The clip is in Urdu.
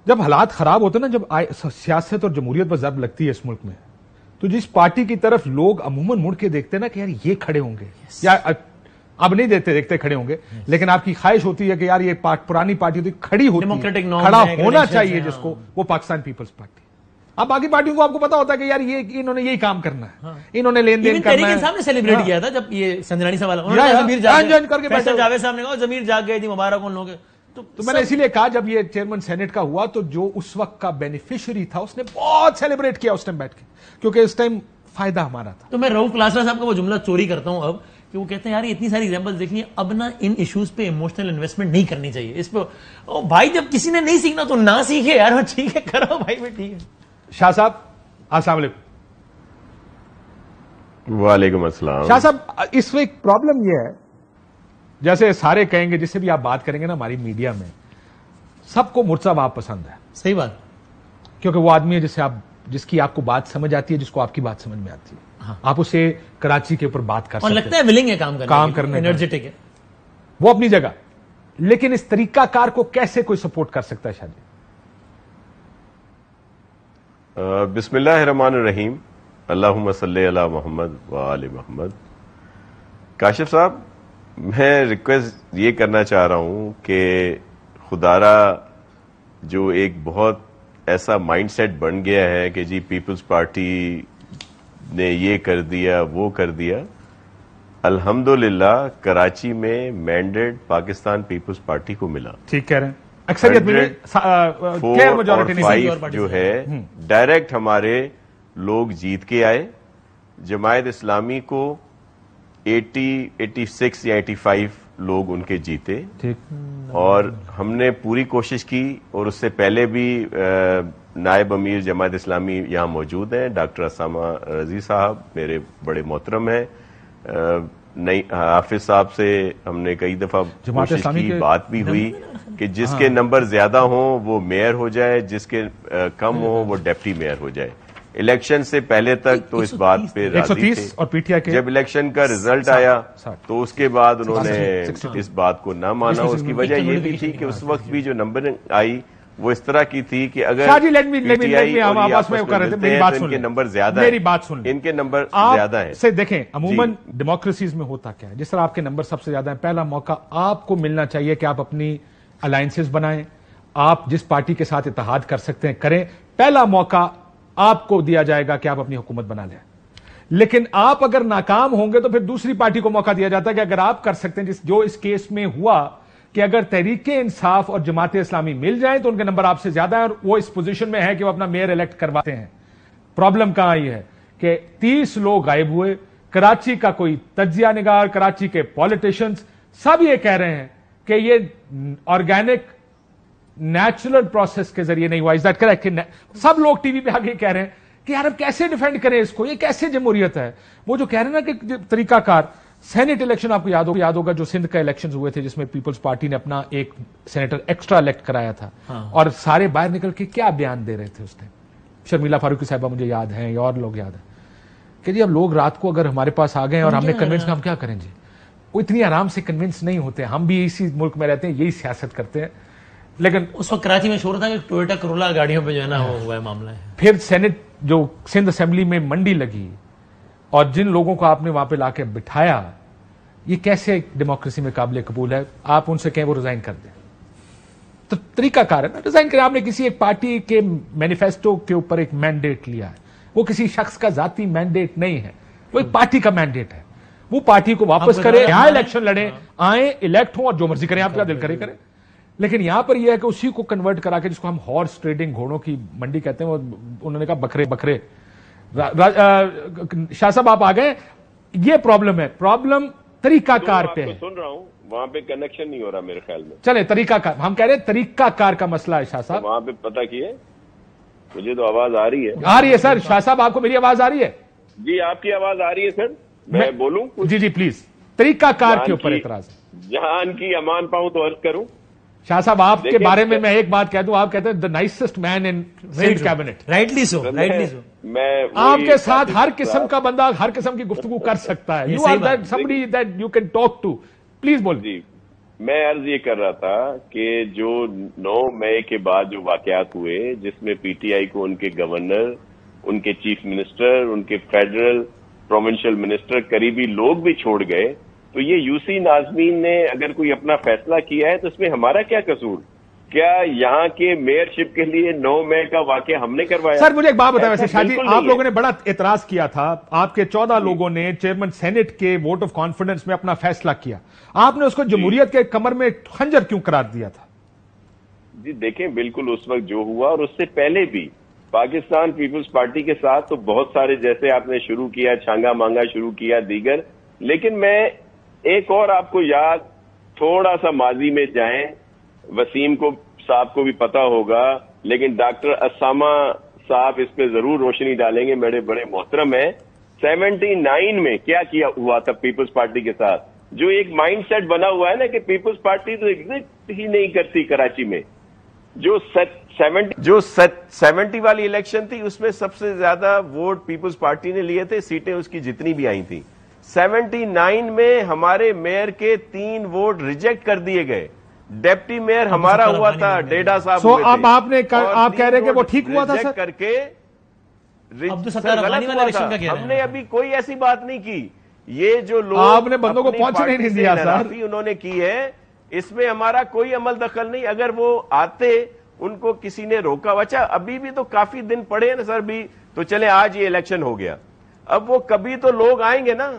جب حالات خراب ہوتے ہیں نا، جب سیاست اور جمہوریت پر ضرب لگتی ہے اس ملک میں، تو جس پارٹی کی طرف لوگ عموماً مڑ کے دیکھتے ہیں نا کہ یار یہ کھڑے ہوں گے، یا اب نہیں دیکھتے کھڑے ہوں گے، لیکن آپ کی خواہش ہوتی ہے کہ یار یہ پرانی پارٹی ہوتی کھڑی ہوتی ہے، کھڑا ہونا چاہیے جس کو، وہ پاکستان پیپلز پارٹی۔ اب باقی پارٹیوں کو آپ کو پتا ہوتا ہے کہ یار یہ انہوں نے یہی کام کرنا ہے، انہوں نے لین دین کرنا ہے۔ تحریک انصاف نے سیلیبریٹ کیا تھا جب یہ سندرانی سوال، انہوں نے ضمیر جاوید صاحب نے کہا ضمیر جاگ گئی تھی، مبارک ان لوگوں کے۔ تو میں نے اسی لیے کہا جب یہ چیئرمین سینٹ کا ہوا تو جو اس وقت کا بینیفیشری تھا اس نے بہت سیلیبریٹ کیا اس ٹائم بیٹھ کے، کیونکہ اس ٹائم فائدہ ہمارا تھا۔ تو میں رؤف کلاسرا صاحب کا وہ جملہ چوری کرتا ہوں اب، کہ وہ کہتے ہیں یار اتنی ساری ایگزامپل دیکھنی ہے، اب نا ان ایشوز پہ ایموشنل انویسٹمنٹ نہیں کرنی چاہیے اس پہ۔ بھائی جب کسی نے نہیں سیکھنا تو نہ سیکھے یار، ٹھیک ہے کرو بھائی، میں ٹھیک ہے۔ شاہ صاحب السلام علیکم۔ وعلیکم السلام۔ شاہ صاحب اس وقت پرابلم یہ ہے، جیسے سارے کہیں گے، جس سے بھی آپ بات کریں گے نا ہماری میڈیا میں، سب کو مرزا باپ پسند ہے۔ صحیح بات، کیونکہ وہ آدمی ہے جس کی آپ کو بات سمجھ آتی ہے، جس کو آپ کی بات سمجھ میں آتی ہے، آپ اسے کراچی کے اوپر بات کر سکتے ہیں، اور لگتا ہے ولنگ ہے کام کرنے، انرجیٹک ہے وہ اپنی جگہ۔ لیکن اس طریقہ کار کو کیسے کوئی سپورٹ کر سکتا ہے شاہ جی؟ بسم اللہ الرحمن الرحیم، اللہم صلی علی محمد وآل محمد۔ کاشف صاحب، میں ریکویسٹ یہ کرنا چاہ رہا ہوں کہ خدارا جو ایک بہت ایسا مائنڈ سیٹ بن گیا ہے کہ جی پیپلز پارٹی نے یہ کر دیا وہ کر دیا، الحمدللہ کراچی میں مینڈیٹ پاکستان پیپلز پارٹی کو ملا۔ ٹھیک کہہ رہے ہیں، اکثریت ملی، کلیئر میجورٹی نہیں، 5 جو ہے ڈائریکٹ ہمارے لوگ جیت کے آئے۔ جماعت اسلامی کو 86 یا 85 لوگ ان کے جیتے، اور ہم نے پوری کوشش کی، اور اس سے پہلے بھی نائب امیر جماعت اسلامی یہاں موجود ہیں، ڈاکٹر اسامہ رضی صاحب میرے بڑے محترم ہیں، حافظ صاحب سے ہم نے کئی دفعہ کوشش کی، بات بھی ہوئی کہ جس کے نمبر زیادہ ہوں وہ میئر ہو جائے، جس کے کم ہوں وہ ڈپٹی میئر ہو جائے۔ الیکشن سے پہلے تک تو اس بات پہ راضی تھے، جب الیکشن کا رزلٹ آیا تو اس کے بعد انہوں نے اس بات کو نہ مانا۔ اس کی وجہ یہ بھی تھی کہ اس وقت بھی جو نمبر آئی وہ اس طرح کی تھی کہ اگر ان کے نمبر زیادہ ہیں، ان کے نمبر زیادہ ہیں سے دیکھیں عموماً ڈیموکریسیز میں ہوتا کیا ہے، جس طرح آپ کے نمبر سب سے زیادہ ہیں، پہلا موقع آپ کو ملنا چاہیے کہ آپ اپنی الائنسز بنائیں، آپ جس پارٹی کے ساتھ اتحاد کر سکتے ہیں کریں، پہلا موقع آپ کو دیا جائے گا کہ آپ اپنی حکومت بنا لیں۔ لیکن آپ اگر ناکام ہوں گے تو پھر دوسری پارٹی کو موقع دیا جاتا ہے کہ اگر آپ کر سکتے ہیں، جو اس کیس میں ہوا کہ اگر تحریک انصاف اور جماعت اسلامی مل جائیں تو ان کے نمبر آپ سے زیادہ ہیں اور وہ اس پوزیشن میں ہے کہ وہ اپنا میئر الیکٹ کرواتے ہیں۔ پرابلم کہاں آئی ہے کہ 30 لوگ غائب ہوئے، کراچی کا کوئی تجزیہ نگار، کراچی کے پولیٹیشینز سب یہ کہہ رہے ہیں کہ یہ آرگینک نیچرل پروسیس کے ذریعے نہیں ہوا۔ Is that correct? سب لوگ ٹی وی پہ آگے کہہ رہے ہیں کہ یار اب کیسے ڈیفینڈ کریں اس کو، یہ کیسے جمہوریت ہے؟ وہ جو کہہ رہے ہیں نا کہ طریقہ کار، سینٹ الیکشن آپ کو یاد ہوگا جو سندھ کا الیکشن ہوئے تھے جس میں پیپلز پارٹی نے اپنا ایک سینیٹر ایکسٹرا الیکٹ کرایا تھا، اور سارے باہر نکل کے کیا بیان دے رہے تھے اس ٹائم، شرمیلا فاروقی صاحبہ مجھے یاد ہیں یا اور لوگ یاد ہیں کہ جی اب لوگ رات کو اگر ہمارے پاس آ گئے اور ہم نے کنونس، ہم کیا کریں جی؟ وہ اتنی آرام سے کنونس نہیں ہوتے، ہم بھی اسی ملک میں رہتے ہیں، یہی سیاست کرتے ہیں۔ لیکن اس وقت کراچی میں شور تھا کہ ٹویوٹا کرولا گاڑیوں پہ جو ہے نا وہ ہوا ہے معاملہ ہے۔ پھر سینٹ جو سندھ اسمبلی میں منڈی لگی اور جن لوگوں کو آپ نے وہاں پہ لا کے بٹھایا، یہ کیسے ڈیموکریسی میں قابل قبول ہے؟ آپ ان سے کہیں وہ ریزائن کر دیں، تو طریقہ کار ہے نا ریزائن کریں۔ آپ نے کسی ایک پارٹی کے مینیفیسٹو کے اوپر ایک مینڈیٹ لیا ہے، وہ کسی شخص کا ذاتی مینڈیٹ نہیں ہے، وہ ایک پارٹی کا مینڈیٹ ہے، وہ پارٹی کو واپس کرے، یہاں الیکشن لڑیں، آئیں الیکٹ ہوں اور جو مرضی کریں، آپ کا دل کرے کریں۔ لیکن یہاں پر یہ ہے کہ اسی کو کنورٹ کرا کے، جس کو ہم ہارس ٹریڈنگ، گھوڑوں کی منڈی کہتے ہیں، وہ انہوں نے کہا بکرے۔ شاہ صاحب آپ آ گئے، یہ پرابلم ہے، پرابلم طریقہ کار پہ ہے۔ سن رہا ہوں، وہاں پہ کنیکشن نہیں ہو رہا میرے خیال میں۔ چلے طریقہ کار، ہم کہہ رہے ہیں طریقہ کار کا مسئلہ ہے شاہ صاحب۔ وہاں پہ پتہ کیے، مجھے تو آواز آ رہی ہے۔ آ رہی ہے سر، شاہ صاحب آپ کو میری آواز آ رہی ہے؟ جی آپ کی آواز آ رہی ہے سر، میں بولوں؟ جی پلیز، طریقہ کار کے اوپر اعتراض ہے۔ جہان کی امان پاؤں تو عرض کروں۔ شاہ صاحب آپ کے بارے میں میں ایک بات کہہ دوں، آپ کہتے ہیں the nicest man in Sindh cabinet۔ Rightly so, rightly so. آپ کے ساتھ ہر قسم کا بندہ ہر قسم کی گفتگو کر سکتا ہے۔ You are that somebody that you can talk to۔ Please بول۔ جی میں عرض یہ کر رہا تھا کہ جو 9 مئی کے بعد جو واقعات ہوئے جس میں پی ٹی آئی کو ان کے گورنر، ان کے چیف منسٹر، ان کے فیڈرل پروونشل منسٹر، قریبی لوگ بھی چھوڑ گئے، تو یہ یو سی ناظمین نے اگر کوئی اپنا فیصلہ کیا ہے تو اس میں ہمارا کیا قصور؟ کیا یہاں کے میئر شپ کے لیے 9 مئی کا واقعہ ہم نے کروایا؟ سر مجھے ایک بات بتائیں، ویسے شاہ جی بالکل آپ نہیں لوگوں نے بڑا اعتراض کیا تھا، آپ کے 14 لوگوں نے چیئرمین سینٹ کے ووٹ آف کانفیڈنس میں اپنا فیصلہ کیا، آپ نے اس کو جمہوریت کے کمر میں خنجر کیوں قرار دیا تھا؟ جی دیکھیں، بالکل اس وقت جو ہوا اور اس سے پہلے بھی پاکستان پیپلز پارٹی کے ساتھ تو بہت سارے، جیسے آپ نے شروع کیا چھانگا مانگا شروع کیا دیگر، لیکن میں ایک اور آپ کو یاد، تھوڑا سا ماضی میں جائیں، وسیم کو صاحب کو بھی پتا ہوگا، لیکن ڈاکٹر اسامہ صاحب اس پہ ضرور روشنی ڈالیں گے، میرے بڑے محترم ہیں۔ 79 میں کیا ہوا تھا پیپلز پارٹی کے ساتھ؟ جو ایک مائنڈ سیٹ بنا ہوا ہے نا کہ پیپلز پارٹی تو ایگزسٹ ہی نہیں کرتی کراچی میں۔ جو 70 والی الیکشن تھی اس میں سب سے زیادہ ووٹ پیپلز پارٹی نے لیے تھے، سیٹیں اس کی جتنی بھی آئی تھیں۔ 79 میں ہمارے میئر کے 3 ووٹ ریجیکٹ کر دیے گئے، ڈیپٹی میئر ہمارا ہوا تھا، ڈیڈا صاحب ہوئے تھے۔ اب آپ کہہ رہے ہیں کہ وہ ٹھیک ہوا تھا سر؟ کر کے ہم نے ابھی کوئی ایسی بات نہیں کی، یہ جو لوگ آپ نے بندوں کو پہنچنے نہیں دیا سر، انہوں نے کی ہے، اس میں ہمارا کوئی عمل دخل نہیں۔ اگر وہ آتے، ان کو کسی نے روکا، اچھا ابھی بھی تو کافی دن پڑے ہیں نا سر بھی، تو چلے آج یہ الیکشن ہو گیا، اب وہ کبھی تو لوگ آئیں گے نا۔